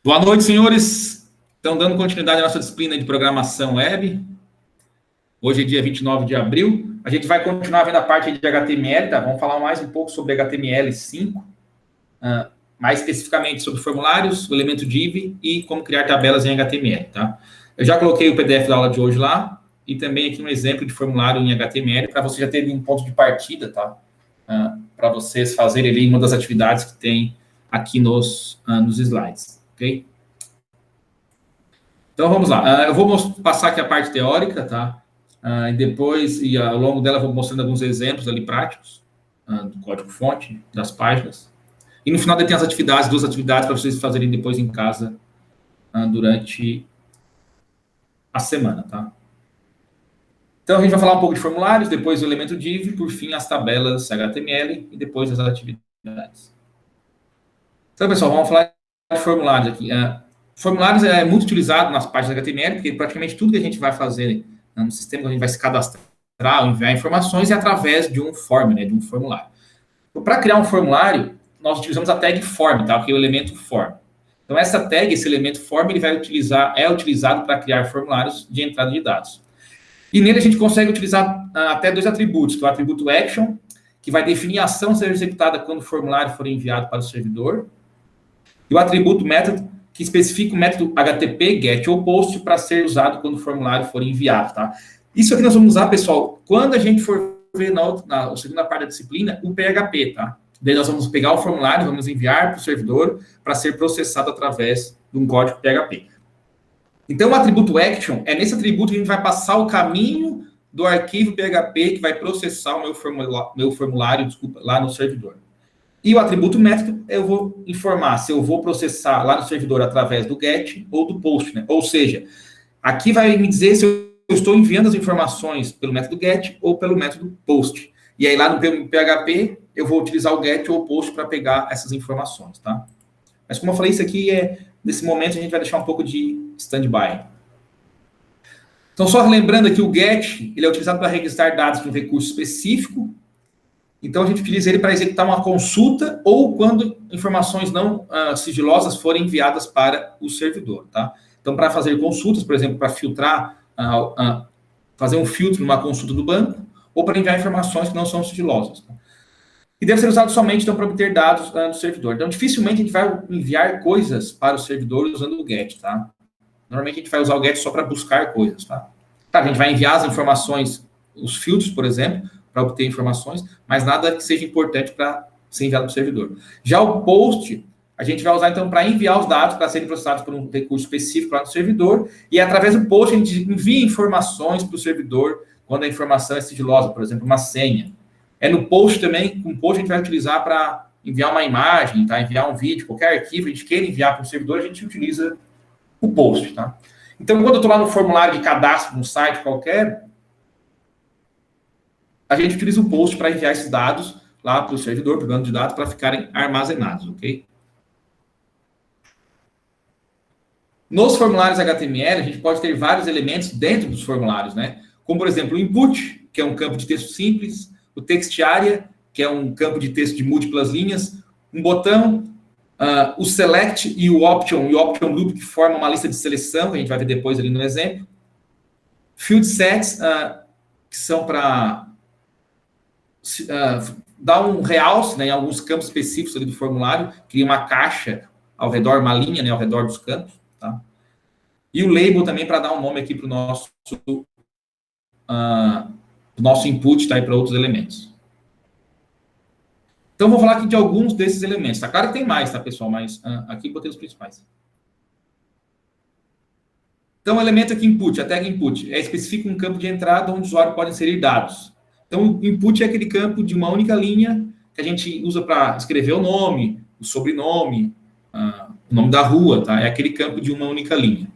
Boa noite, senhores. Estão dando continuidade à nossa disciplina de programação web. Hoje é dia 29 de abril. A gente vai continuar vendo a parte de HTML, tá? Vamos falar mais um pouco sobre HTML5, mais especificamente sobre formulários, o elemento div e como criar tabelas em HTML, tá? Eu já coloquei o PDF da aula de hoje lá e também aqui um exemplo de formulário em HTML para você já ter um ponto de partida, tá? Para vocês fazerem ali uma das atividades que tem aqui nos slides. Ok? Então, vamos lá. Eu vou passar aqui a parte teórica, tá? E depois, ao longo dela, eu vou mostrando alguns exemplos ali práticos do código-fonte, das páginas. E no final tem as atividades, duas atividades para vocês fazerem depois em casa durante a semana, tá? Então, a gente vai falar um pouco de formulários, depois o elemento div, por fim, as tabelas HTML e depois as atividades. Então, pessoal, vamos falar de formulários aqui. Formulários é muito utilizado nas páginas HTML, porque praticamente tudo que a gente vai fazer no sistema, a gente vai se cadastrar, enviar informações, é através de um form, né, de um formulário. Então, para criar um formulário, nós utilizamos a tag form, tá? Que é o elemento form. Então, essa tag, esse elemento form, ele é utilizado para criar formulários de entrada de dados. E nele a gente consegue utilizar até dois atributos, que é o atributo action, que vai definir a ação a ser executada quando o formulário for enviado para o servidor, e o atributo method, que especifica o método HTTP, GET ou POST para ser usado quando o formulário for enviado, tá? Isso aqui nós vamos usar, pessoal, quando a gente for ver na segunda parte da disciplina, o PHP, tá? Daí nós vamos pegar o formulário, vamos enviar para o servidor para ser processado através de um código PHP. Então, o atributo action é nesse atributo que a gente vai passar o caminho do arquivo PHP que vai processar o meu formulário, lá no servidor. E o atributo método, eu vou informar se eu vou processar lá no servidor através do GET ou do POST, né? Ou seja, aqui vai me dizer se eu estou enviando as informações pelo método GET ou pelo método POST. E aí lá no PHP, eu vou utilizar o GET ou o POST para pegar essas informações, tá? Mas como eu falei, isso aqui nesse momento, a gente vai deixar um pouco de stand-by. Então, só lembrando aqui, o GET, ele é utilizado para registrar dados de um recurso específico. Então, a gente utiliza ele para executar uma consulta ou quando informações não sigilosas forem enviadas para o servidor, tá? Então, para fazer consultas, por exemplo, para filtrar, fazer um filtro numa consulta do banco, ou para enviar informações que não são sigilosas. Tá? E deve ser usado somente, então, para obter dados do servidor. Então, dificilmente a gente vai enviar coisas para o servidor usando o GET, tá? Normalmente, a gente vai usar o GET só para buscar coisas, tá? Tá, a gente vai enviar as informações, os filtros, por exemplo, para obter informações, mas nada que seja importante para ser enviado para o servidor. Já o POST, a gente vai usar, então, para enviar os dados para serem processados por um recurso específico lá no servidor, e através do POST a gente envia informações para o servidor quando a informação é sigilosa, por exemplo, uma senha. No POST também, com o POST a gente vai utilizar para enviar uma imagem, tá? Enviar um vídeo, qualquer arquivo a gente queira enviar para o servidor, a gente utiliza o POST, tá? Então, quando eu estou lá no formulário de cadastro, num site qualquer, a gente utiliza o POST para enviar esses dados lá para o servidor, para o banco de dados, para ficarem armazenados, ok? Nos formulários HTML, a gente pode ter vários elementos dentro dos formulários, né? Como, por exemplo, o input, que é um campo de texto simples, o text area, que é um campo de texto de múltiplas linhas, um botão, o select e o option loop, que formam uma lista de seleção, que a gente vai ver depois ali no exemplo. Field sets, que são para dar um realce, né, em alguns campos específicos ali do formulário, cria uma caixa ao redor, uma linha, né, ao redor dos campos, tá? E o label também para dar um nome aqui para o nosso input, tá, e para outros elementos. Então, vou falar aqui de alguns desses elementos. Tá claro que tem mais, tá, pessoal? Mas aqui eu botei os principais. Então, o elemento aqui, input, a tag input, especifica um campo de entrada onde o usuário pode inserir dados. Então, o input é aquele campo de uma única linha que a gente usa para escrever o nome, o sobrenome, o nome da rua, tá? É aquele campo de uma única linha.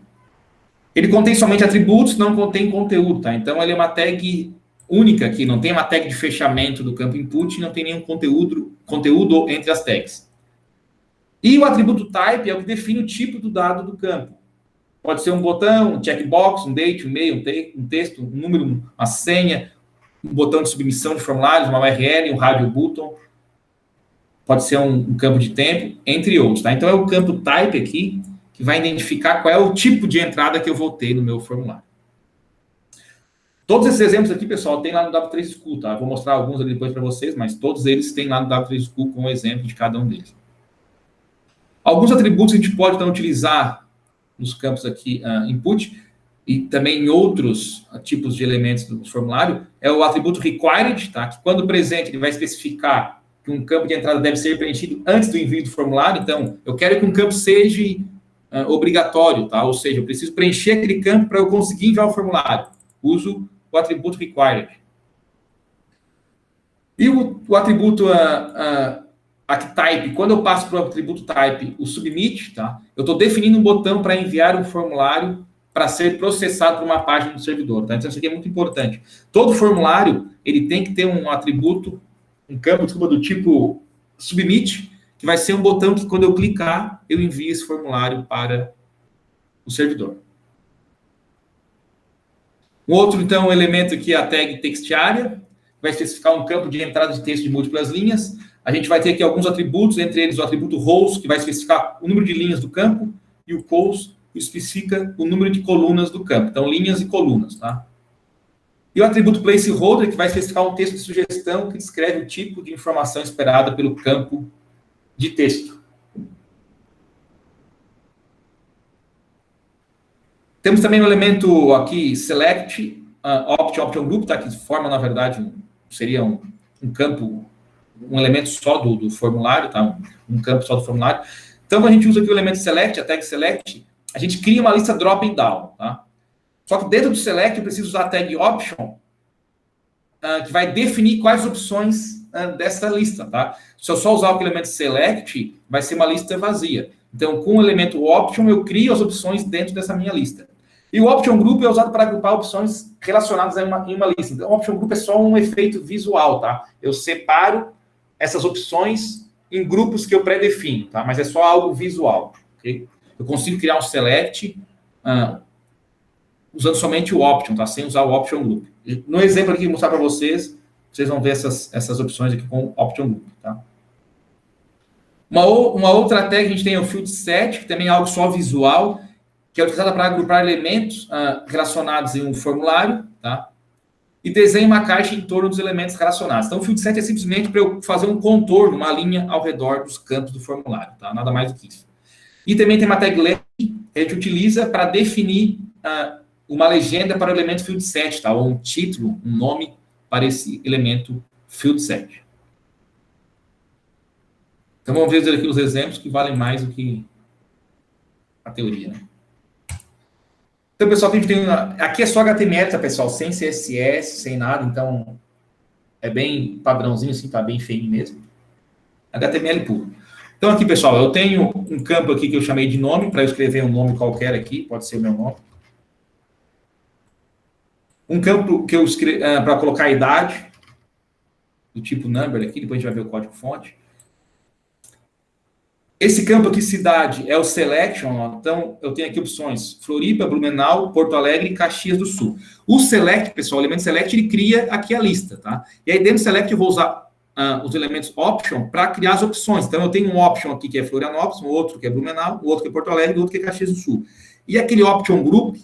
Ele contém somente atributos, não contém conteúdo, tá? Então, ele é uma tag única aqui, não tem uma tag de fechamento do campo input, não tem nenhum conteúdo entre as tags. E o atributo type é o que define o tipo do dado do campo. Pode ser um botão, um checkbox, um date, um e-mail, um texto, um número, uma senha, um botão de submissão de formulários, uma URL, um radio button. Pode ser um campo de tempo, entre outros, tá? Então, é o campo type aqui que vai identificar qual é o tipo de entrada que eu vou ter no meu formulário. Todos esses exemplos aqui, pessoal, tem lá no W3 School, tá? Eu vou mostrar alguns ali depois para vocês, mas todos eles têm lá no W3 School com o exemplo de cada um deles. Alguns atributos que a gente pode, então, utilizar nos campos aqui, input, e também em outros tipos de elementos do formulário, é o atributo required, tá? Que quando presente, ele vai especificar que um campo de entrada deve ser preenchido antes do envio do formulário. Então, eu quero que um campo seja obrigatório, tá? Ou seja, eu preciso preencher aquele campo para eu conseguir enviar o formulário. Uso o atributo required. E o atributo type, quando eu passo para o atributo type, o submit, tá? Eu estou definindo um botão para enviar um formulário para ser processado por uma página do servidor, tá? Então, isso aqui é muito importante. Todo formulário, ele tem que ter um atributo, um campo, desculpa, do tipo submit, que vai ser um botão que, quando eu clicar, eu envio esse formulário para o servidor. Um outro, então, elemento aqui é a tag textArea, vai especificar um campo de entrada de texto de múltiplas linhas. A gente vai ter aqui alguns atributos, entre eles o atributo rows, que vai especificar o número de linhas do campo, e o cols, que especifica o número de colunas do campo. Então, linhas e colunas, tá? E o atributo placeholder, que vai especificar um texto de sugestão que descreve o tipo de informação esperada pelo campo de texto. Temos também o elemento aqui, select, option group, tá? Que forma, na verdade, seria um campo, um elemento só do formulário, tá? Um campo só do formulário. Então, quando a gente usa aqui o elemento select, a tag select, a gente cria uma lista drop and down, tá? Só que dentro do select eu preciso usar a tag option, que vai definir quais opções dessa lista, tá? Se eu só usar o elemento select, vai ser uma lista vazia. Então, com o elemento option, eu crio as opções dentro dessa minha lista. E o option group é usado para agrupar opções relacionadas em uma lista. Então, o option group é só um efeito visual, tá? Eu separo essas opções em grupos que eu pré-defino, tá? Mas é só algo visual, ok? Eu consigo criar um select usando somente o option, tá? Sem usar o option group. No exemplo aqui que eu vou mostrar para vocês, vocês vão ver essas opções aqui com o option group, tá? Uma outra tag que a gente tem é o field set, que também é algo só visual, que é utilizada para agrupar elementos relacionados em um formulário, tá? E desenha uma caixa em torno dos elementos relacionados. Então, o field set é simplesmente para eu fazer um contorno, uma linha ao redor dos campos do formulário, tá? Nada mais do que isso. E também tem uma tag length, que a gente utiliza para definir uma legenda para o elemento field set, tá? Ou um título, um nome para esse elemento field set. Então, vamos ver aqui os exemplos que valem mais do que a teoria, né? Então, pessoal, aqui é só HTML, tá, pessoal? Sem CSS, sem nada. Então, é bem padrãozinho, assim, tá bem feio mesmo. HTML puro. Então, aqui, pessoal, eu tenho um campo aqui que eu chamei de nome, para eu escrever um nome qualquer aqui, pode ser o meu nome. Um campo que eu escrevo para colocar a idade, do tipo number aqui, depois a gente vai ver o código-fonte. Esse campo aqui, cidade, é o selection, ó. Então, eu tenho aqui opções Floripa, Blumenau, Porto Alegre e Caxias do Sul. O select, pessoal, o elemento select, ele cria aqui a lista, tá? E aí, dentro do select, eu vou usar os elementos option para criar as opções. Então, eu tenho um option aqui que é Florianópolis, um outro que é Blumenau, um outro que é Porto Alegre, outro que é Caxias do Sul. E aquele option group,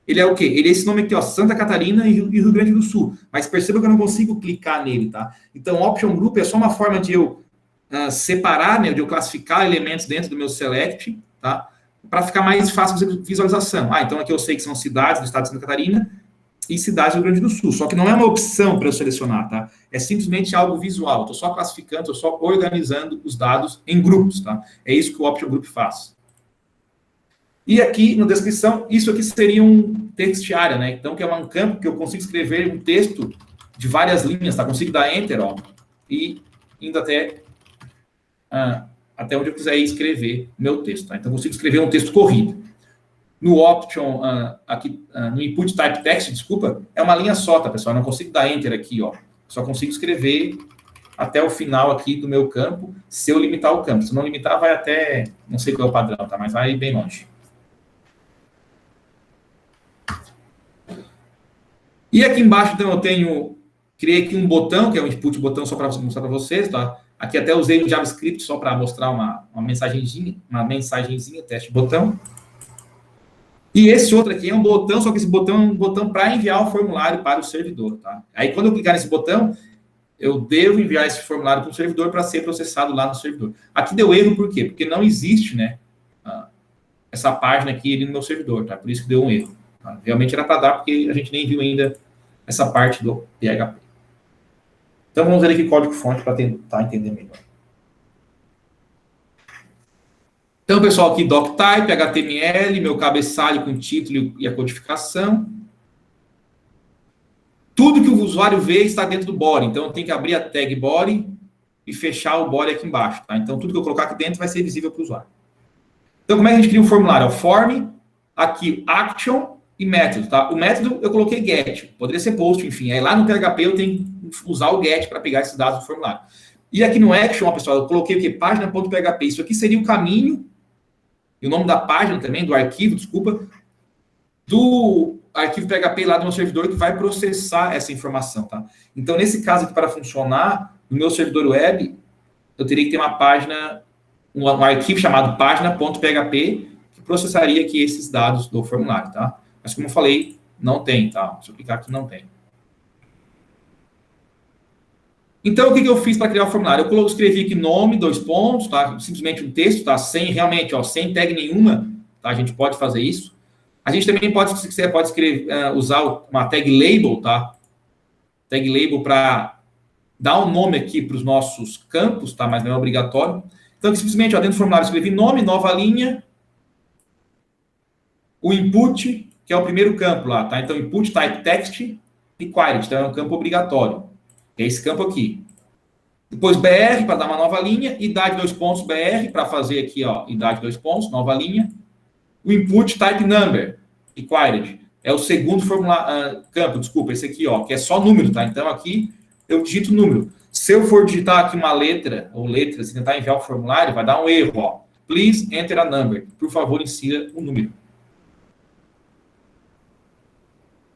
ele é o quê? Ele é esse nome aqui, ó, Santa Catarina e Rio Grande do Sul. Mas perceba que eu não consigo clicar nele, tá? Então, option group é só uma forma de eu separar, né, de eu classificar elementos dentro do meu select, tá? Para ficar mais fácil de visualização. Então aqui eu sei que são cidades do estado de Santa Catarina e cidades do Rio Grande do Sul. Só que não é uma opção para eu selecionar, tá? É simplesmente algo visual. Estou só classificando, estou só organizando os dados em grupos, tá? É isso que o Option Group faz. E aqui, na descrição, isso aqui seria um textArea, né? Então, que é um campo que eu consigo escrever um texto de várias linhas, tá? Consigo dar Enter, ó, e indo até onde eu quiser escrever meu texto, tá? Então, eu consigo escrever um texto corrido. No option, aqui, no input type text, desculpa, é uma linha só, tá, pessoal? Eu não consigo dar enter aqui, ó. Só consigo escrever até o final aqui do meu campo, se eu limitar o campo. Se não limitar, vai até, não sei qual é o padrão, tá? Mas vai bem longe. E aqui embaixo, então, criei aqui um botão, que é um input botão só para mostrar para vocês, tá? Aqui até usei o JavaScript só para mostrar uma mensagenzinha, teste botão. E esse outro aqui é um botão, só que esse botão é um botão para enviar o formulário para o servidor, tá? Aí quando eu clicar nesse botão, eu devo enviar esse formulário para o servidor para ser processado lá no servidor. Aqui deu erro por quê? Porque não existe, né, essa página aqui no meu servidor, tá? Por isso que deu um erro. Tá? Realmente era para dar, porque a gente nem viu ainda essa parte do PHP. Então vamos ver aqui código-fonte para tentar entender melhor. Então, pessoal, aqui doctype, HTML, meu cabeçalho com título e a codificação. Tudo que o usuário vê está dentro do body. Então, eu tenho que abrir a tag body e fechar o body aqui embaixo. Tá? Então, tudo que eu colocar aqui dentro vai ser visível para o usuário. Então, como é que a gente cria um formulário? O form, aqui action e método. Tá? O método eu coloquei get. Poderia ser post, enfim. Aí lá no PHP eu tenho que usar o get para pegar esses dados do formulário. E aqui no action, pessoal, eu coloquei o quê? Página.php. Isso aqui seria o caminho, e o nome da página também, do arquivo, desculpa, do arquivo PHP lá do meu servidor que vai processar essa informação, tá? Então, nesse caso aqui, para funcionar, no meu servidor web, eu teria que ter uma página, um arquivo chamado página.php, que processaria aqui esses dados do formulário, tá? Mas, como eu falei, não tem, tá? Se eu clicar aqui, não tem. Então, o que eu fiz para criar o formulário? Eu escrevi aqui nome, 2 pontos, tá? Simplesmente um texto, tá? Sem, realmente, ó, sem tag nenhuma, tá? A gente pode fazer isso. A gente também pode, se quiser, pode escrever, usar uma tag label, tá? Tag label para dar um nome aqui para os nossos campos, tá? Mas não é obrigatório. Então, simplesmente, ó, dentro do formulário, eu escrevi nome, nova linha, o input, que é o primeiro campo lá, tá? Então, input type text e query, então é um campo obrigatório. É esse campo aqui. Depois BR para dar uma nova linha, idade 2 pontos BR para fazer aqui, ó, idade 2 pontos, nova linha. O input type number, required, é o segundo campo, desculpa, esse aqui, ó, que é só número, tá? Então aqui eu digito número. Se eu for digitar aqui uma letra ou letras e tentar enviar o formulário, vai dar um erro, ó. Please enter a number. Por favor, insira um número.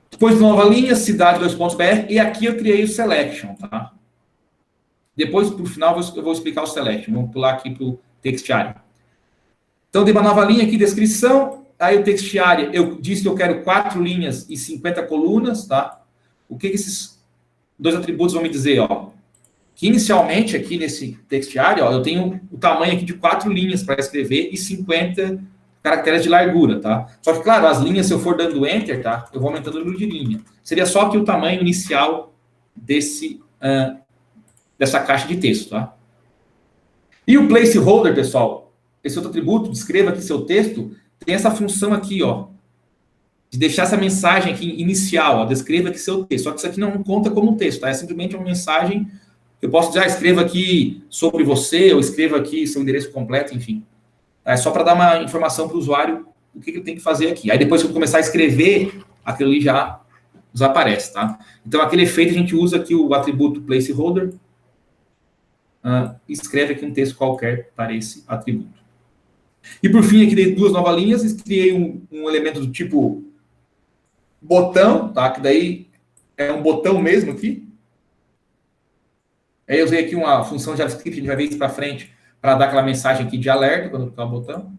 Depois de nova linha, cidade 2 pontos BR, e aqui eu criei o selection, tá? Depois, por final, eu vou explicar o selection. Vamos pular aqui para o text area. Então, dei uma nova linha aqui, descrição. Aí o text area, eu disse que eu quero 4 linhas e 50 colunas, tá? O que esses dois atributos vão me dizer, ó? Que inicialmente, aqui nesse text area, ó, eu tenho o tamanho aqui de 4 linhas para escrever e 50 caracteres de largura, tá? Só que, claro, as linhas, se eu for dando enter, tá? Eu vou aumentando o número de linha. Seria só aqui o tamanho inicial dessa caixa de texto, tá? E o placeholder, pessoal, esse outro atributo, descreva aqui seu texto, tem essa função aqui, ó, de deixar essa mensagem aqui inicial, ó, descreva aqui seu texto. Só que isso aqui não conta como texto, tá? É simplesmente uma mensagem, eu posso dizer, escreva aqui sobre você, ou escreva aqui seu endereço completo, enfim. É só para dar uma informação para o usuário o que ele tem que fazer aqui. Aí depois que eu começar a escrever, aquilo ali já desaparece, tá? Então, aquele efeito, a gente usa aqui o atributo placeholder, escreve aqui um texto qualquer para esse atributo. E por fim, aqui dei 2 novas linhas, e criei um elemento do tipo botão, tá? Que daí é um botão mesmo aqui. Aí eu usei aqui uma função JavaScript, a gente vai ver isso para frente, para dar aquela mensagem aqui de alerta quando tocar o botão.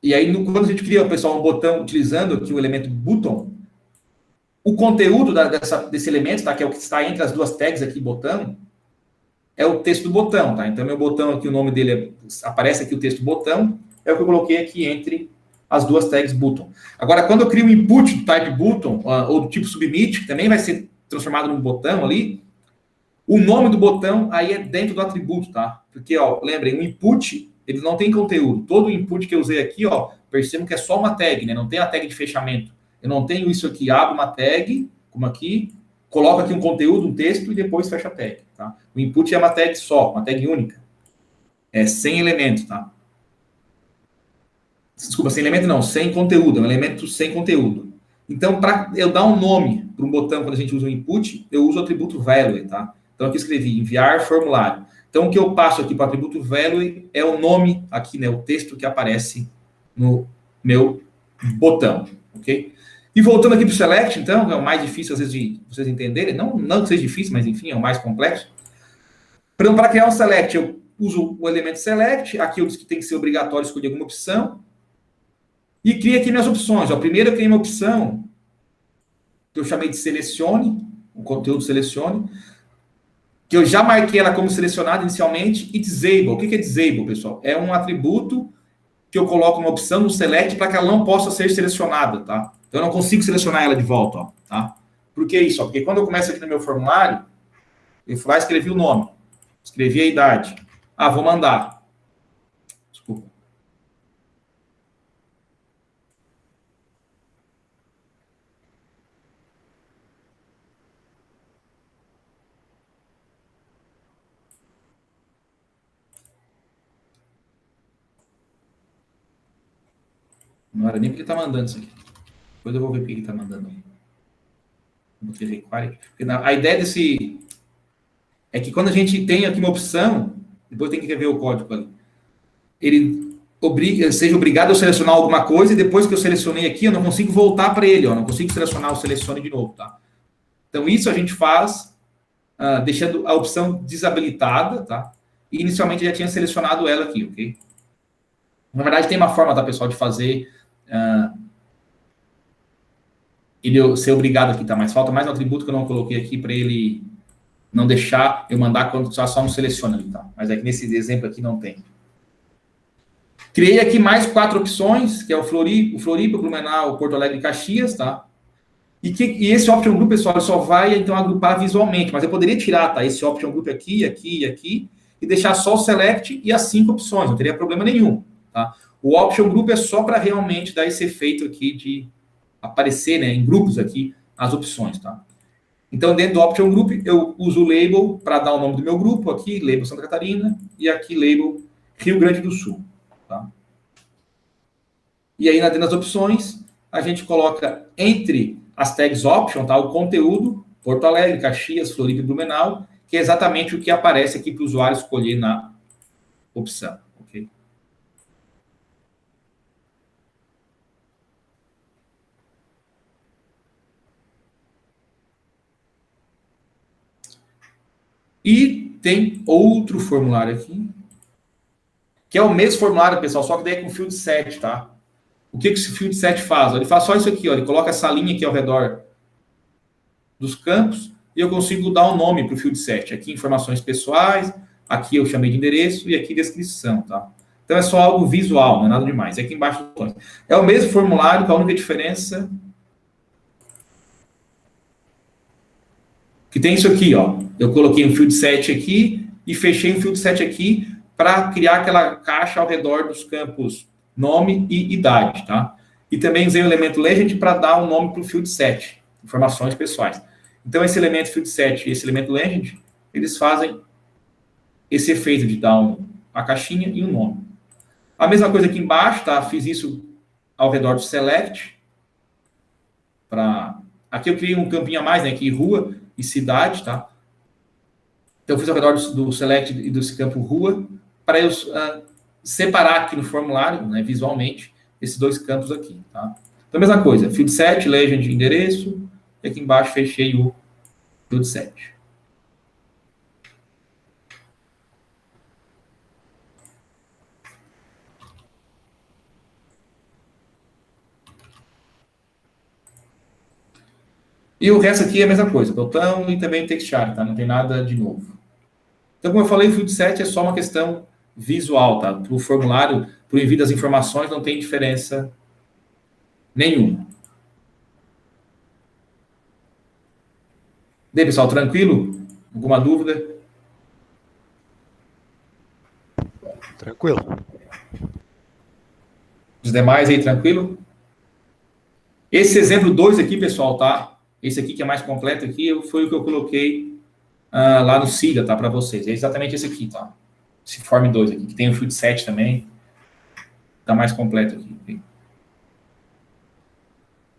E aí, quando a gente cria, pessoal, um botão utilizando aqui o elemento button, o conteúdo desse elemento, tá? Que é o que está entre as duas tags aqui, botão, é o texto do botão, tá? Então, meu botão aqui, o nome dele aparece aqui o texto botão, é o que eu coloquei aqui entre as duas tags button. Agora, quando eu crio um input do type button, ou do tipo submit, que também vai ser transformado num botão ali, o nome do botão aí é dentro do atributo, tá? Porque, ó, lembrem, o input, ele não tem conteúdo. Todo o input que eu usei aqui, ó, percebam que é só uma tag, né? Não tem a tag de fechamento. Eu não tenho isso aqui, abro uma tag, como aqui, coloco aqui um conteúdo, um texto, e depois fecha a tag, tá? O input é uma tag só, uma tag única. É sem elemento, tá? Desculpa, sem elemento não, sem conteúdo, é um elemento sem conteúdo. Então, para eu dar um nome para um botão, quando a gente usa o input, eu uso o atributo value, tá? Então, aqui eu escrevi enviar formulário. Então, o que eu passo aqui para o atributo value é o nome aqui, né? O texto que aparece no meu botão, ok? E voltando aqui para o select, então, que é o mais difícil às vezes de vocês entenderem, não que seja difícil, mas enfim, é o mais complexo. Para criar um select, eu uso o elemento select, aqui eu disse que tem que ser obrigatório escolher alguma opção, e crio aqui minhas opções. Ó, primeiro eu criei uma opção que eu chamei de selecione, o conteúdo selecione, que eu já marquei ela como selecionada inicialmente, e disable. O que é disable, pessoal? É um atributo que eu coloco uma opção no select para que ela não possa ser selecionada, tá? Então eu não consigo selecionar ela de volta, ó, tá? Por que isso? Ó? Porque quando eu começo aqui no meu formulário, eu fui lá e escrevi o nome, escrevi a idade. Ah, vou mandar. Desculpa. Não era nem porque ele está mandando isso aqui. Depois eu vou ver porque ele está mandando. Vou ter require. A ideia desse é que quando a gente tem aqui uma opção, depois tem que rever o código ali. Ele seja obrigado a selecionar alguma coisa e depois que eu selecionei aqui, eu não consigo voltar para ele, ó, não consigo selecionar o selecione de novo, tá? Então isso a gente faz deixando a opção desabilitada, tá? E inicialmente já tinha selecionado ela aqui, ok? Na verdade tem uma forma, tá, pessoal, de fazer ele ser obrigado aqui, tá? Mas falta mais um atributo que eu não coloquei aqui para ele não deixar eu mandar quando só não seleciona ali, tá? Mas é que nesse exemplo aqui não tem. Criei aqui mais 4 opções, que é o Floripa, Blumenau, Porto Alegre e Caxias, tá? E esse option group, pessoal, só vai, então, agrupar visualmente. Mas eu poderia tirar, tá? Esse option group aqui, aqui e aqui, e deixar só o select e as 5 opções. Não teria problema nenhum, tá? O option group é só para realmente dar esse efeito aqui de aparecer, né, em grupos aqui, as opções, tá? Então, dentro do option group, eu uso o label para dar o nome do meu grupo. Aqui, label Santa Catarina, e aqui, label Rio Grande do Sul. Tá? E aí, dentro das opções, a gente coloca entre as tags option, tá, o conteúdo, Porto Alegre, Caxias, Floripa e Blumenau, que é exatamente o que aparece aqui para o usuário escolher na opção. Okay? E tem outro formulário aqui, que é o mesmo formulário, pessoal, só que daí é com field set, tá? O que esse field set faz? Ele faz só isso aqui, ó, ele coloca essa linha aqui ao redor dos campos e eu consigo dar um nome para o field set. Aqui informações pessoais, aqui eu chamei de endereço e aqui descrição, tá? Então é só algo visual, não é nada demais. É aqui embaixo dos botões. É o mesmo formulário, com a única diferença que tem isso aqui, ó. Eu coloquei um field set aqui e fechei um field set aqui para criar aquela caixa ao redor dos campos nome e idade, tá? E também usei o elemento legend para dar um nome para o field set, informações pessoais. Então, esse elemento field set e esse elemento legend, eles fazem esse efeito de dar a caixinha e um nome. A mesma coisa aqui embaixo, tá? Fiz isso ao redor do select. Aqui eu criei um campinho a mais, né? Aqui, rua e cidade, tá? Então, eu fiz ao redor do select e desse campo rua, para eu separar aqui no formulário, né, visualmente, esses dois campos aqui, tá? Então, a mesma coisa, field set, legend, endereço, e aqui embaixo fechei o field set. E o resto aqui é a mesma coisa, botão e também textchar, tá? Não tem nada de novo. Então, como eu falei, o field set é só uma questão visual, tá? Para o formulário, para o envio das informações, não tem diferença nenhuma. E aí, pessoal, tranquilo? Alguma dúvida? Tranquilo. Os demais aí, tranquilo? Esse exemplo 2 aqui, pessoal, tá? Esse aqui que é mais completo aqui, foi o que eu coloquei lá no SIGA, tá? Para vocês. É exatamente esse aqui, tá? Esse Form 2 aqui, que tem o field set também. Tá mais completo aqui.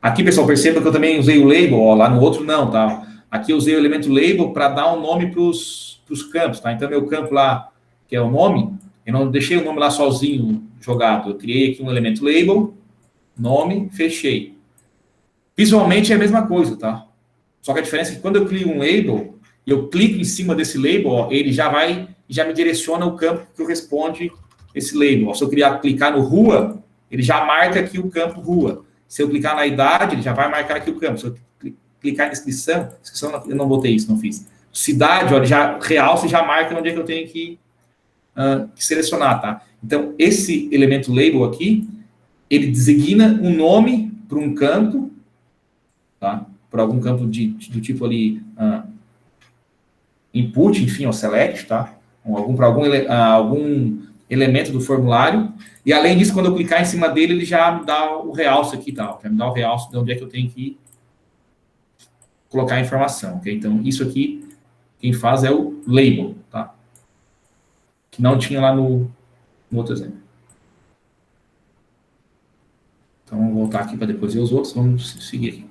Aqui, pessoal, perceba que eu também usei o label, ó, lá no outro não, tá? Aqui eu usei o elemento label para dar um nome para os campos, tá? Então, meu campo lá, que é o nome, eu não deixei o nome lá sozinho jogado. Eu criei aqui um elemento label, nome, fechei. Visualmente é a mesma coisa, tá? Só que a diferença é que quando eu crio um label, eu clico em cima desse label, ó, ele já me direciona o campo que corresponde esse label. Ó, se eu clicar no rua, ele já marca aqui o campo rua. Se eu clicar na idade, ele já vai marcar aqui o campo. Se eu clicar em descrição eu não botei isso, não fiz. Cidade, ó, ele já realça e já marca onde é que eu tenho que selecionar, tá? Então, esse elemento label aqui, ele designa um nome para um campo, tá? Por algum campo do tipo ali, input, enfim, ou select, tá? Para algum elemento do formulário. E além disso, quando eu clicar em cima dele, ele já me dá o realce aqui, tá? Já me dá o realce de onde é que eu tenho que colocar a informação, ok? Então, isso aqui, quem faz é o label, tá? Que não tinha lá no outro exemplo. Então, vamos voltar aqui para depois ver os outros. Vamos seguir aqui.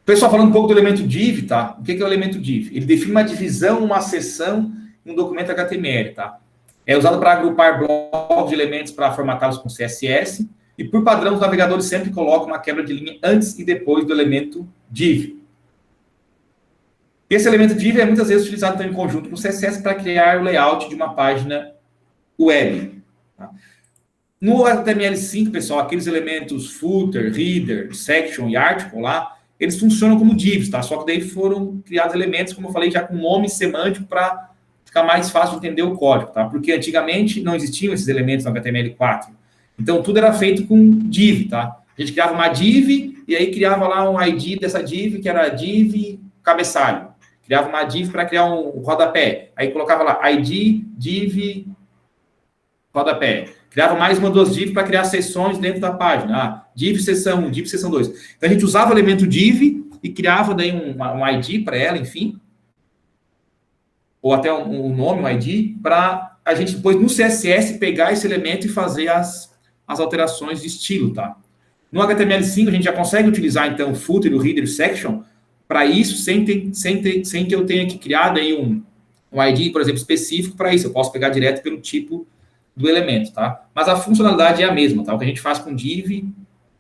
Pessoal, falando um pouco do elemento div, tá? O que é o elemento div? Ele define uma divisão, uma seção em um documento HTML, tá? É usado para agrupar blocos de elementos para formatá-los com CSS. E, por padrão, os navegadores sempre colocam uma quebra de linha antes e depois do elemento div. Esse elemento div é muitas vezes utilizado também em conjunto com o CSS para criar o layout de uma página web. Tá? No HTML5, pessoal, aqueles elementos footer, header, section e article lá, eles funcionam como divs, tá? Só que daí foram criados elementos, como eu falei, já com nome semântico para ficar mais fácil de entender o código, tá? Porque antigamente não existiam esses elementos no HTML4. Então, tudo era feito com div, tá? A gente criava uma div e aí criava lá um ID dessa div, que era div cabeçalho. Criava uma div para criar um rodapé. Aí colocava lá ID, div, rodapé. Criava mais uma, duas divs para criar seções dentro da página. Div seção 1, div seção 2. Então, a gente usava o elemento div e criava daí um ID para ela, enfim. Ou até um nome, um ID, para a gente depois no CSS pegar esse elemento e fazer as alterações de estilo, tá? No HTML5 a gente já consegue utilizar, então, o footer, o header, o section, para isso, sem que eu tenha que criar daí um ID, por exemplo, específico para isso. Eu posso pegar direto pelo tipo do elemento, tá? Mas a funcionalidade é a mesma, tá? O que a gente faz com div,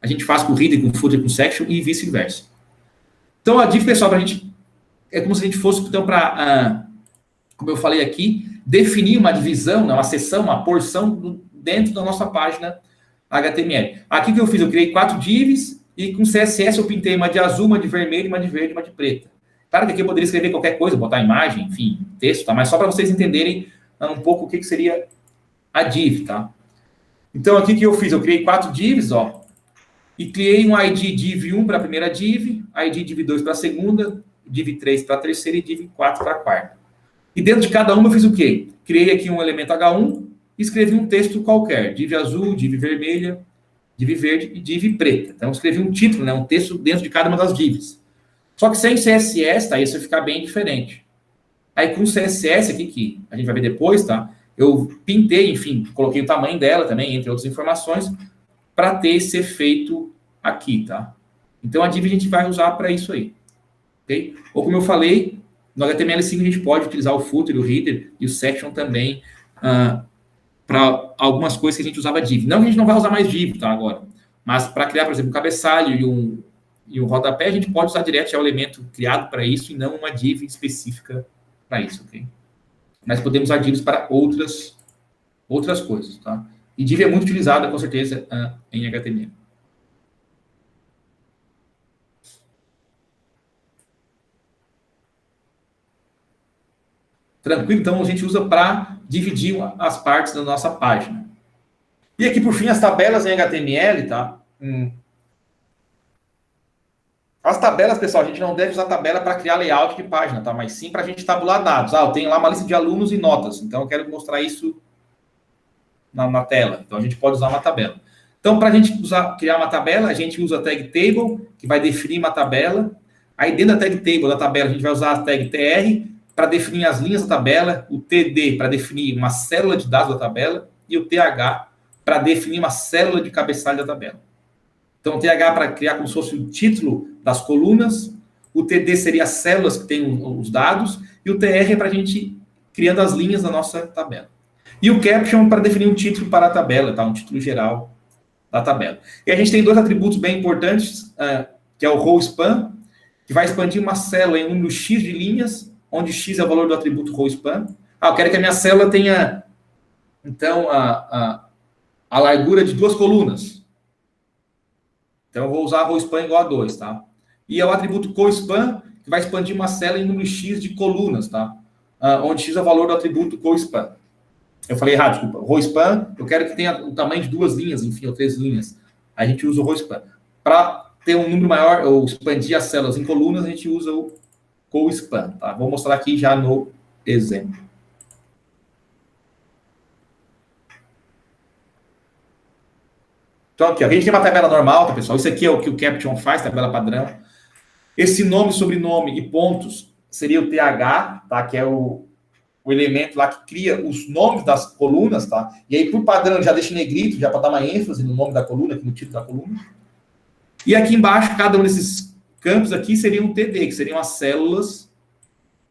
a gente faz com header, com footer, com section e vice-versa. Então, a div, pessoal, é como se a gente fosse, então, para, como eu falei aqui, definir uma divisão, uma seção, uma porção dentro da nossa página HTML. Aqui que eu fiz, eu criei 4 divs e com CSS eu pintei uma de azul, uma de vermelho, uma de verde, uma de preta. Claro que aqui eu poderia escrever qualquer coisa, botar imagem, enfim, texto, tá? Mas só para vocês entenderem um pouco o que seria a div, tá? Então, aqui que eu fiz, eu criei 4 divs, ó, e criei um ID div1 para a primeira div, ID div2 para a segunda, div3 para a terceira e div4 para a quarta. E dentro de cada uma eu fiz o quê? Criei aqui um elemento H1 e escrevi um texto qualquer, div azul, div vermelha, div verde e div preta. Então, eu escrevi um título, né, um texto dentro de cada uma das divs. Só que sem CSS, tá? Isso vai ficar bem diferente. Aí, com CSS aqui, que a gente vai ver depois, tá? Eu pintei, enfim, coloquei o tamanho dela também, entre outras informações, para ter esse efeito aqui, tá? Então, a div a gente vai usar para isso aí, ok? Ou, como eu falei, no HTML5 a gente pode utilizar o footer, o header e o section também para algumas coisas que a gente usava div. Não que a gente não vai usar mais div, tá, agora. Mas para criar, por exemplo, um cabeçalho e um rodapé, a gente pode usar direto já o elemento criado para isso e não uma div específica para isso, ok? Mas podemos usar divs para outras coisas, tá? E div é muito utilizada, com certeza, em HTML. Tranquilo? Então, a gente usa para dividir as partes da nossa página. E aqui, por fim, as tabelas em HTML, tá? As tabelas, pessoal, a gente não deve usar tabela para criar layout de página, tá? Mas sim para a gente tabular dados. Eu tenho lá uma lista de alunos e notas, então eu quero mostrar isso na tela. Então, a gente pode usar uma tabela. Então, para a gente criar uma tabela, a gente usa a tag table, que vai definir uma tabela. Aí, dentro da tag table da tabela, a gente vai usar a tag tr para definir as linhas da tabela, o td para definir uma célula de dados da tabela e o th para definir uma célula de cabeçalho da tabela. Então, o th para criar como se fosse o título das colunas, o td seria as células que têm os dados e o tr é para a gente criando as linhas da nossa tabela. E o caption para definir um título para a tabela, tá? Um título geral da tabela. E a gente tem 2 atributos bem importantes, que é o row span, que vai expandir uma célula em número X de linhas, onde X é o valor do atributo row span. Eu quero que a minha célula tenha, então, a largura de 2 colunas. Então, eu vou usar row span igual a 2, tá? E é o atributo co-span, que vai expandir uma célula em número X de colunas, tá? Onde X é o valor do atributo co-span. Eu falei errado, desculpa. Row span, eu quero que tenha o tamanho de 2 linhas, enfim, ou 3 linhas. A gente usa o row span. Para ter um número maior, ou expandir as células em colunas, a gente usa o co-span, tá? Vou mostrar aqui já no exemplo. Então, aqui, ó, a gente tem uma tabela normal, tá, pessoal? Isso aqui é o que o Caption faz, tabela padrão. Esse nome, sobrenome e pontos seria o TH, tá? Que é o elemento lá que cria os nomes das colunas, tá? E aí, por padrão, já deixa em negrito, já para dar uma ênfase no nome da coluna, aqui no título da coluna. E aqui embaixo, cada um desses campos aqui seria um TD, que seriam as células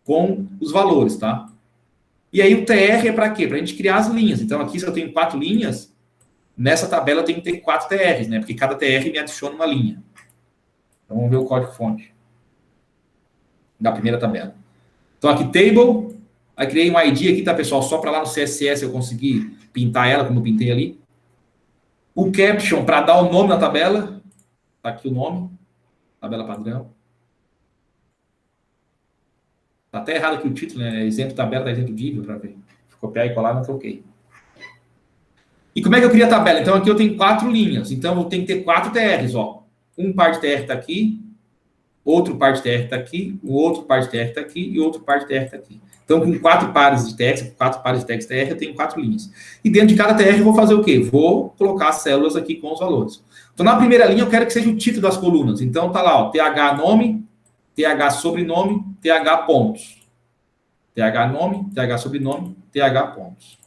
com os valores, tá? E aí o TR é para quê? Para a gente criar as linhas. Então, aqui, se eu tenho 4 linhas, nessa tabela eu tenho que ter 4 TRs, né? Porque cada TR me adiciona uma linha. Então, vamos ver o código-fonte da primeira tabela. Então, aqui, table. Aí, criei um ID aqui, tá, pessoal? Só para lá no CSS eu conseguir pintar ela, como eu pintei ali. O caption, para dar o nome na tabela. Tá aqui o nome. Tabela padrão. Tá até errado aqui o título, né? Exemplo tabela, tá exemplo div, para ver. Copiar e colar, não troquei. E como é que eu crio a tabela? Então, aqui eu tenho 4 linhas. Então, eu tenho que ter 4 TRs, ó. Um par de TR está aqui, outro par de TR está aqui, o outro par de TR está aqui e outro par de TR está aqui. Então, com 4 pares de TR, 4 pares de TR, eu tenho 4 linhas. E dentro de cada TR eu vou fazer o quê? Vou colocar as células aqui com os valores. Então, na primeira linha, eu quero que seja o título das colunas. Então, tá lá, ó, TH nome, TH sobrenome, TH pontos. TH nome, TH sobrenome, TH pontos.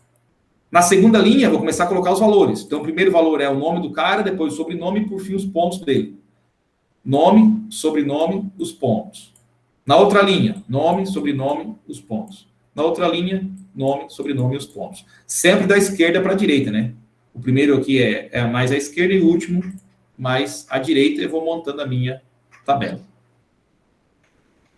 Na segunda linha, eu vou começar a colocar os valores. Então, o primeiro valor é o nome do cara, depois o sobrenome e, por fim, os pontos dele. Nome, sobrenome, os pontos. Na outra linha, nome, sobrenome, os pontos. Na outra linha, nome, sobrenome e os pontos. Sempre da esquerda para a direita, né? O primeiro aqui é mais à esquerda e o último mais à direita. Eu vou montando a minha tabela.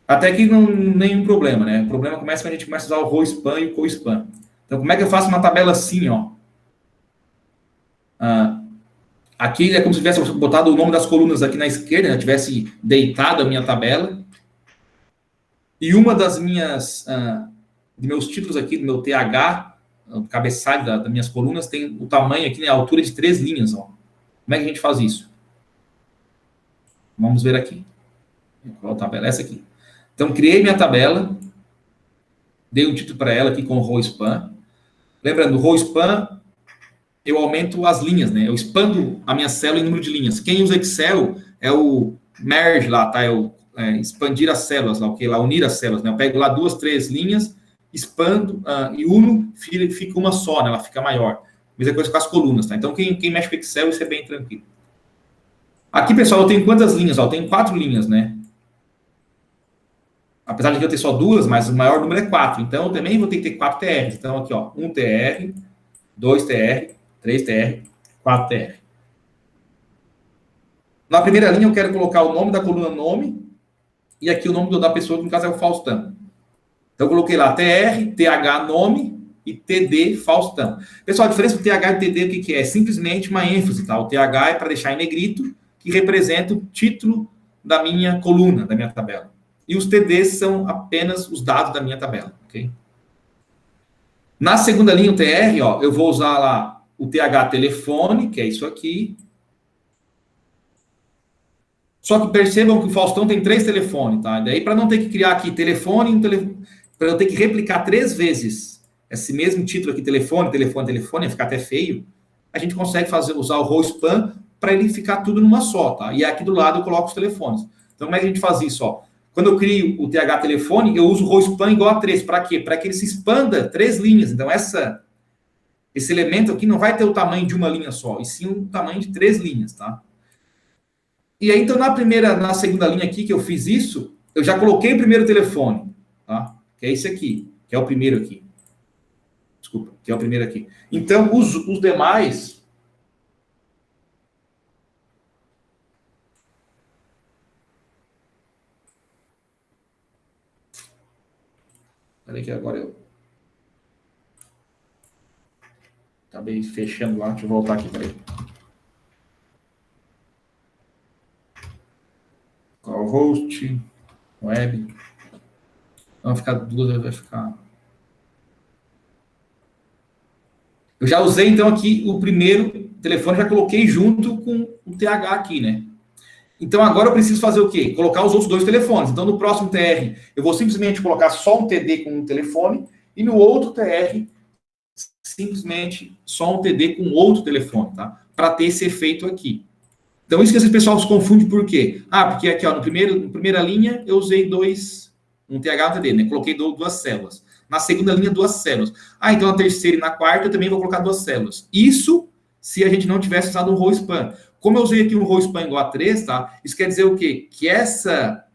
Até aqui não nenhum problema, né? O problema começa quando a gente começa a usar o row span e o co-span. Então, como é que eu faço uma tabela assim, ó? Aqui é como se tivesse botado o nome das colunas aqui na esquerda, né? Tivesse deitado a minha tabela. E uma das minhas, de meus títulos aqui, do meu TH, o cabeçalho das minhas colunas, tem o tamanho aqui, né? A altura de 3 linhas, ó. Como é que a gente faz isso? Vamos ver aqui. Qual tabela? Essa aqui. Então, criei minha tabela, dei um título para ela aqui com o row span. Lembrando, o row span, eu aumento as linhas, né? Eu expando a minha célula em número de linhas. Quem usa Excel é o merge lá, tá? Expandir as células, lá, okay? Lá, unir as células, né? Eu pego lá 2, 3 linhas, expando e uno, fica uma só, né? Ela fica maior. Mesma coisa com as colunas, tá? Então, quem mexe com Excel, isso é bem tranquilo. Aqui, pessoal, eu tenho quantas linhas? Ó, eu tenho 4 linhas, né? Apesar de eu ter só 2, mas o maior número é 4. Então, eu também vou ter que ter 4 TRs. Então, aqui, ó, 1 TR, 2 TR, 3 TR, 4 TR. Na primeira linha, eu quero colocar o nome da coluna nome e aqui o nome da pessoa, que no caso é o Faustão. Então, eu coloquei lá TR, TH nome e TD Faustão. Pessoal, a diferença do TH e TD, o que é? É simplesmente uma ênfase, tá? O TH é para deixar em negrito, que representa o título da minha coluna, da minha tabela. E os TDs são apenas os dados da minha tabela, ok? Na segunda linha, o TR, ó, eu vou usar lá o TH telefone, que é isso aqui. Só que percebam que o Faustão tem 3 telefones, tá? Daí, para não ter que criar aqui telefone, para eu ter que replicar 3 vezes esse mesmo título aqui, telefone, telefone, telefone, ia ficar até feio, a gente consegue usar o row span para ele ficar tudo numa só, tá? E aqui do lado eu coloco os telefones. Então, como é que a gente faz isso, ó? Quando eu crio o TH telefone, eu uso o row span igual a 3. Para quê? Para que ele se expanda 3 linhas. Então, esse elemento aqui não vai ter o tamanho de uma linha só, e sim o tamanho de 3 linhas, tá? E aí, então, na segunda linha aqui que eu fiz isso, eu já coloquei o primeiro telefone, tá? Que é esse aqui, que é o primeiro aqui. Desculpa, que é o primeiro aqui. Então, os demais... Peraí que agora eu acabei fechando lá. Deixa eu voltar aqui, peraí. Qual host? Web. Vai ficar duas, vai ficar... Eu já usei, então, aqui o primeiro telefone, já coloquei junto com o TH aqui, né? Então, agora eu preciso fazer o quê? Colocar os outros dois telefones. Então, no próximo TR, eu vou simplesmente colocar só um TD com um telefone e no outro TR, simplesmente só um TD com outro telefone, tá? Para ter esse efeito aqui. Então, isso que esse pessoal se confunde por quê? Ah, porque aqui, ó, na primeira linha, eu usei um TH e um TD, né? Coloquei duas células. Na segunda linha, duas células. Ah, então na terceira e na quarta eu também vou colocar duas células. Isso se a gente não tivesse usado um row span. Como eu usei aqui um row span igual a 3, tá? Isso quer dizer o quê? Que essa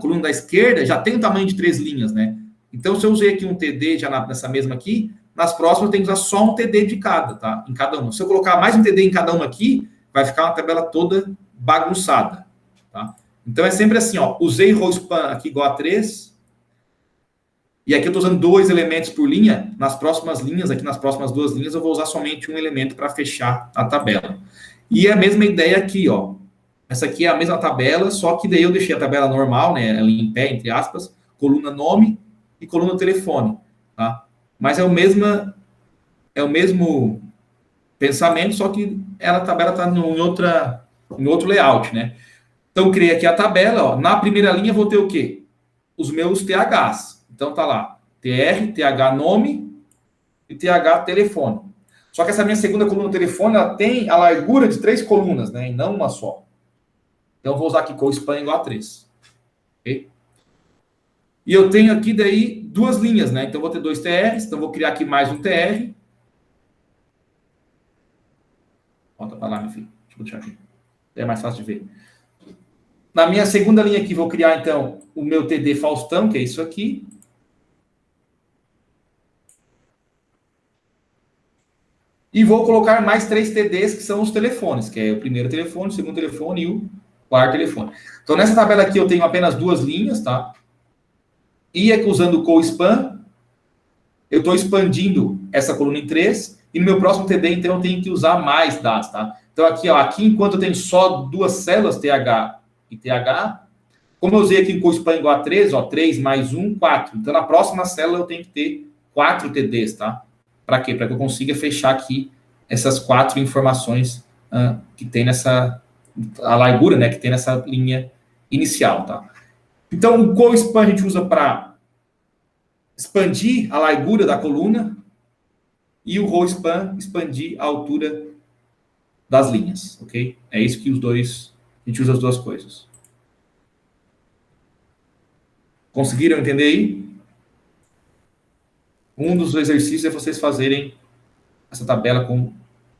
coluna da esquerda já tem o tamanho de 3 linhas, né? Então, se eu usei aqui um TD já nessa mesma aqui, nas próximas eu tenho que usar só um TD de cada, tá? Em cada uma. Se eu colocar mais um TD em cada uma aqui, vai ficar uma tabela toda bagunçada, tá? Então, é sempre assim, ó. Usei row span aqui igual a 3, e aqui eu estou usando 2 elementos por linha. Nas próximas linhas, aqui nas próximas 2 linhas, eu vou usar somente um elemento para fechar a tabela. E é a mesma ideia aqui, ó. Essa aqui é a mesma tabela, só que daí eu deixei a tabela normal, né, ali em pé, entre aspas, coluna nome e coluna telefone, tá? Mas é o mesmo pensamento, só que a tabela está em outro layout, né? Então, criei aqui a tabela, ó. Na primeira linha, vou ter o quê? Os meus THs. Então, tá lá, TR, TH nome e TH telefone. Só que essa minha segunda coluna telefone, ela tem a largura de 3 colunas, né? E não uma só. Então, eu vou usar aqui com o span igual a 3. Ok? E eu tenho aqui, daí, 2 linhas, né? Então, eu vou ter 2 TRs. Então, eu vou criar aqui mais um TR. Volta para lá, meu filho. Deixa eu deixar aqui. É mais fácil de ver. Na minha segunda linha aqui, vou criar, então, o meu TD Faustão, que é isso aqui. E vou colocar mais 3 TDs, que são os telefones, que é o primeiro telefone, o segundo telefone e o quarto telefone. Então, nessa tabela aqui, eu tenho apenas 2 linhas, tá? E usando o co-span, eu estou expandindo essa coluna em 3, e no meu próximo TD, então, eu tenho que usar mais dados, tá? Então, aqui, ó, aqui enquanto eu tenho só 2 células, TH e TH, como eu usei aqui o co-span igual a 3, ó, 3 mais 1, 4. Então, na próxima célula, eu tenho que ter 4 TDs, tá? Para quê? Para que eu consiga fechar aqui essas 4 informações que tem a largura, né, que tem nessa linha inicial, tá? Então, o co-span a gente usa para expandir a largura da coluna e o row span expandir a altura das linhas, ok? É isso que a gente usa as duas coisas. Conseguiram entender aí? Um dos exercícios é vocês fazerem essa tabela com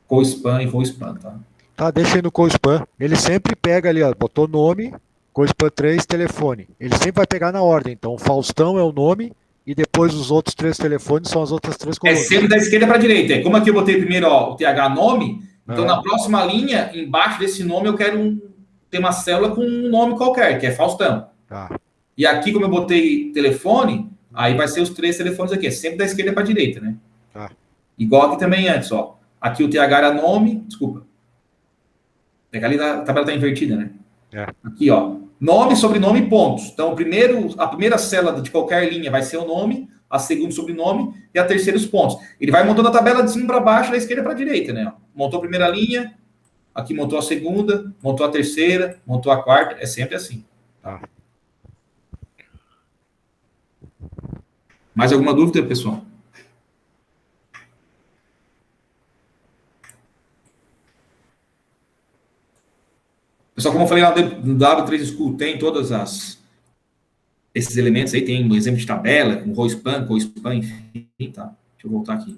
co-span e row span, tá? Tá, deixa aí no co-span. Ele sempre pega ali, ó, botou nome, co-span 3, telefone. Ele sempre vai pegar na ordem. Então, o Faustão é o nome e depois os outros 3 telefones são as outras 3 É colunas. sempre da esquerda para a direita. Como aqui eu botei primeiro, ó, o TH nome, então na próxima linha, embaixo desse nome, eu quero ter uma célula com um nome qualquer, que é Faustão. Tá. E aqui, como eu botei telefone, aí vai ser os 3 telefones aqui. É sempre da esquerda para a direita, né? Tá. Igual aqui também antes, ó. Aqui o TH era nome, desculpa. É que ali a tabela está invertida, né? É. Aqui, ó. Nome, sobrenome e pontos. Então, a primeira célula de qualquer linha vai ser o nome, a segunda sobrenome e a terceira os pontos. Ele vai montando a tabela de cima para baixo, da esquerda para a direita, né? Montou a primeira linha, aqui montou a segunda, montou a terceira, montou a quarta. É sempre assim. Tá. Mais alguma dúvida, pessoal? Pessoal, como eu falei lá no W3 School, tem todas esses elementos aí, tem um exemplo de tabela, com row span, enfim, tá? Deixa eu voltar aqui.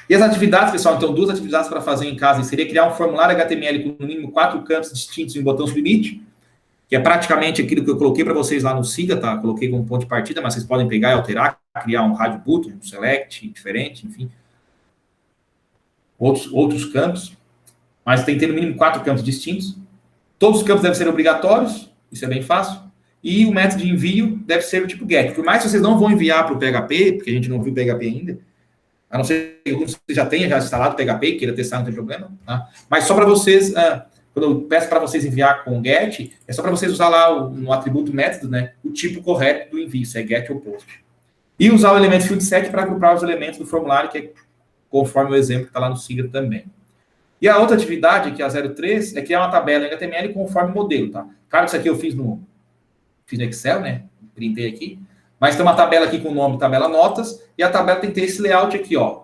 E as atividades, pessoal, então, 2 atividades para fazer em casa seria criar um formulário HTML com no mínimo 4 campos distintos e um botão submit, que é praticamente aquilo que eu coloquei para vocês lá no Siga, tá? Coloquei como ponto de partida, mas vocês podem pegar e alterar, criar um rádio button, um select, diferente, enfim. Outros campos, mas tem que ter no mínimo 4 campos distintos. Todos os campos devem ser obrigatórios, isso é bem fácil. E o método de envio deve ser o tipo GET. Por mais que vocês não vão enviar para o PHP, porque a gente não viu o PHP ainda, a não ser que você já tenha instalado o PHP e queira testar, não tem problema. Tá? Mas só para vocês, quando eu peço para vocês enviar com GET, é só para vocês usar lá no atributo método, né, o tipo correto do envio, se é GET ou POST. E usar o elemento field set para agrupar os elementos do formulário, que é conforme o exemplo que está lá no Sigra também. E a outra atividade, que é a 03, é criar uma tabela em HTML conforme modelo, tá? Claro que isso aqui eu fiz no Excel, né? Printei aqui. Mas tem uma tabela aqui com o nome tabela notas, e a tabela tem que ter esse layout aqui, ó.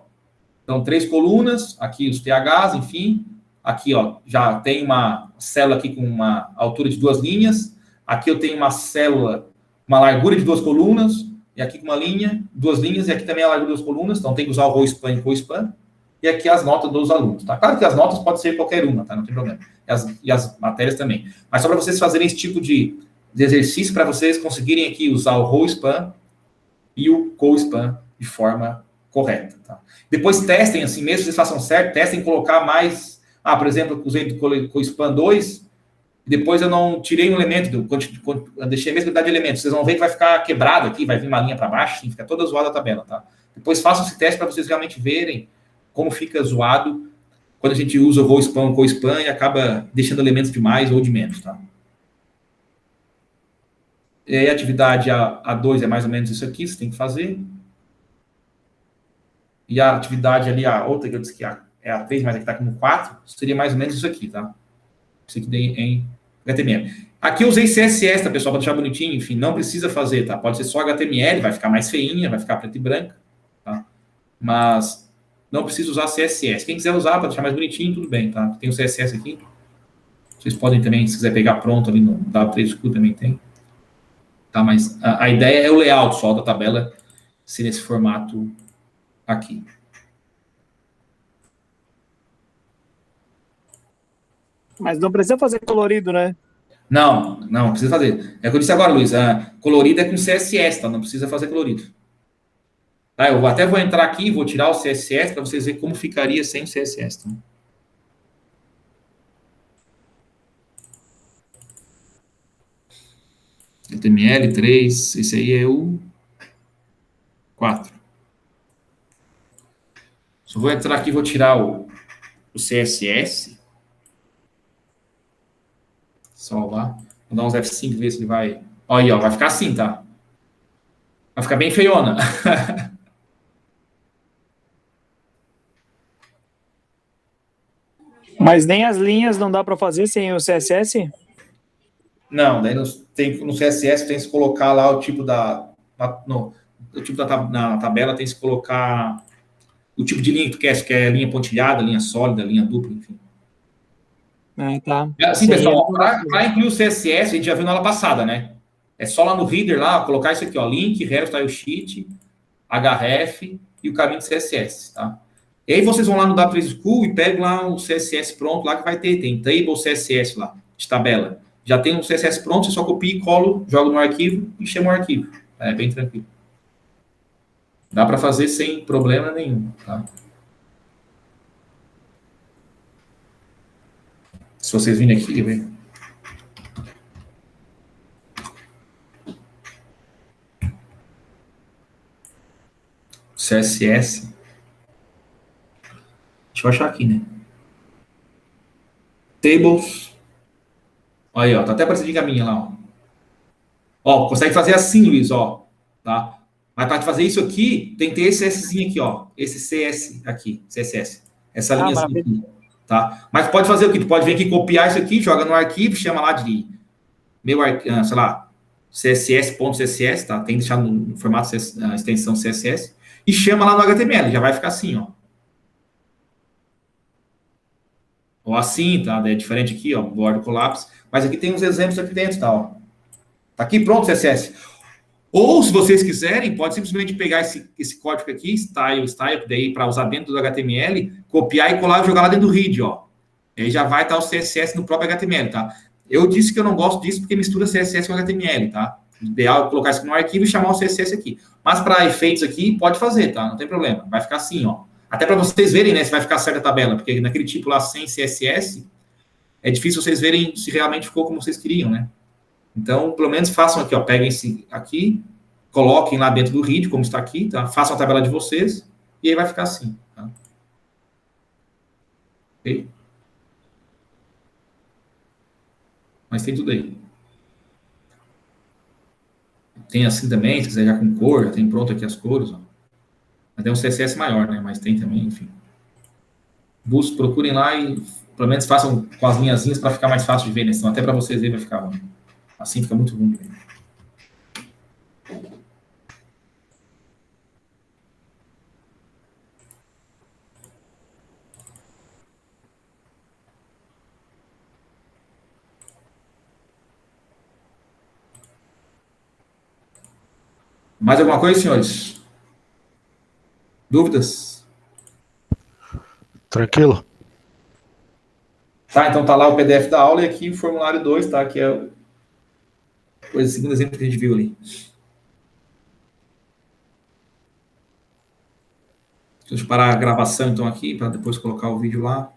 Então, 3 colunas, aqui os THs, enfim. Aqui, ó, já tem uma célula aqui com uma altura de 2 linhas. Aqui eu tenho uma célula, uma largura de 2 colunas, e aqui com uma linha, 2 linhas, e aqui também a largura de 2 colunas. Então, tem que usar o row span e co-span. E aqui as notas dos alunos, tá? Claro que as notas podem ser qualquer uma, tá? Não tem problema. E as matérias também. Mas só para vocês fazerem esse tipo de exercício, para vocês conseguirem aqui usar o row span e o co-span de forma correta, tá? Depois testem, assim, mesmo que vocês façam certo, testem colocar mais... por exemplo, eu usei do co-span 2, depois eu não tirei um elemento, eu deixei a mesma quantidade de elementos. Vocês vão ver que vai ficar quebrado aqui, vai vir uma linha para baixo, assim, fica toda zoada a tabela, tá? Depois façam esse teste para vocês realmente verem como fica zoado quando a gente usa o row span ou co-span e acaba deixando elementos de mais ou de menos, tá? E aí a atividade A2 é mais ou menos isso aqui, você tem que fazer. E a atividade ali, a outra que eu disse que é a 3, mas aqui está como 4, seria mais ou menos isso aqui, tá? Isso aqui em HTML. Aqui eu usei CSS, tá, pessoal, para deixar bonitinho, enfim, não precisa fazer, tá? Pode ser só HTML, vai ficar mais feinha, vai ficar preto e branca, tá? Mas não precisa usar CSS. Quem quiser usar para deixar mais bonitinho, tudo bem, tá? Tem o CSS aqui. Vocês podem também, se quiser pegar pronto ali no W3School, também tem. Tá? Mas a ideia é o layout só da tabela ser nesse formato aqui. Mas não precisa fazer colorido, né? Não precisa fazer. É o que eu disse agora, Luiz. Colorido é com CSS, tá? Não precisa fazer colorido. Tá, eu até vou entrar aqui e vou tirar o CSS para vocês verem como ficaria sem CSS. Tá? HTML3, esse aí é o 4. Só vou entrar aqui e vou tirar o CSS. Salvar. Vou dar uns F5 e ver se ele vai... Olha aí, ó, vai ficar assim, tá? Vai ficar bem feiona. Mas nem as linhas não dá para fazer sem o CSS? Não, daí no CSS tem que colocar lá o tipo na tabela tem que colocar o tipo de linha que tu quer, se quer linha pontilhada, linha sólida, linha dupla, enfim. Tá. Assim, pessoal, para incluir o CSS, a gente já viu na aula passada, né? É só lá no Reader, lá, colocar isso aqui, ó, link, hero, style sheet, href e o caminho de CSS, tá? E aí vocês vão lá no W3School e pegam lá o CSS pronto, lá que vai ter, tem table CSS lá, de tabela. Já tem um CSS pronto, você só copia e cola, joga no arquivo e chama o arquivo. É bem tranquilo. Dá para fazer sem problema nenhum, tá? Se vocês virem aqui, ver. CSS. Deixa eu achar aqui, né? Tables. Olha aí, ó. Tá até parecendo a minha lá, ó. Ó, consegue fazer assim, Luiz, ó. Tá? Mas para fazer isso aqui, tem que ter esse Szinho aqui, ó. Esse CS aqui, CSS. Essa linha aqui, tá? Mas pode fazer o quê? Tu pode vir aqui, copiar isso aqui, joga no arquivo, chama lá de sei lá, css.css, tá? Tem que deixar no formato extensão CSS e chama lá no HTML, já vai ficar assim, ó. Ou assim, tá? É diferente aqui, ó, border collapse. Mas aqui tem uns exemplos aqui dentro, tá? Ó. Tá aqui pronto o CSS. Ou, se vocês quiserem, pode simplesmente pegar esse código aqui, style, daí para usar dentro do HTML, copiar e colar e jogar lá dentro do read, ó. E aí já vai estar o CSS no próprio HTML, tá? Eu disse que eu não gosto disso porque mistura CSS com HTML, tá? O ideal é colocar isso no arquivo e chamar o CSS aqui. Mas para efeitos aqui, pode fazer, tá? Não tem problema. Vai ficar assim, ó. Até para vocês verem, né, se vai ficar certa a tabela, porque naquele tipo lá sem CSS, é difícil vocês verem se realmente ficou como vocês queriam, né? Então, pelo menos façam aqui, ó, peguem esse aqui, coloquem lá dentro do RID, como está aqui, tá? Façam a tabela de vocês, e aí vai ficar assim, tá? Ok? Mas tem tudo aí. Tem assim também, se quiser já com cor, já tem pronto aqui as cores, ó. Mas tem um CSS maior, né? Mas tem também, enfim. Busquem, procurem lá e pelo menos façam com as linhazinhas para ficar mais fácil de ver, né? Senão até para vocês verem vai ficar ruim. Assim fica muito ruim. Mais alguma coisa, senhores? Dúvidas? Tranquilo? Tá, então tá lá o PDF da aula e aqui o formulário 2, tá? Que é o segundo exemplo que a gente viu ali. Deixa eu parar a gravação então aqui, para depois colocar o vídeo lá.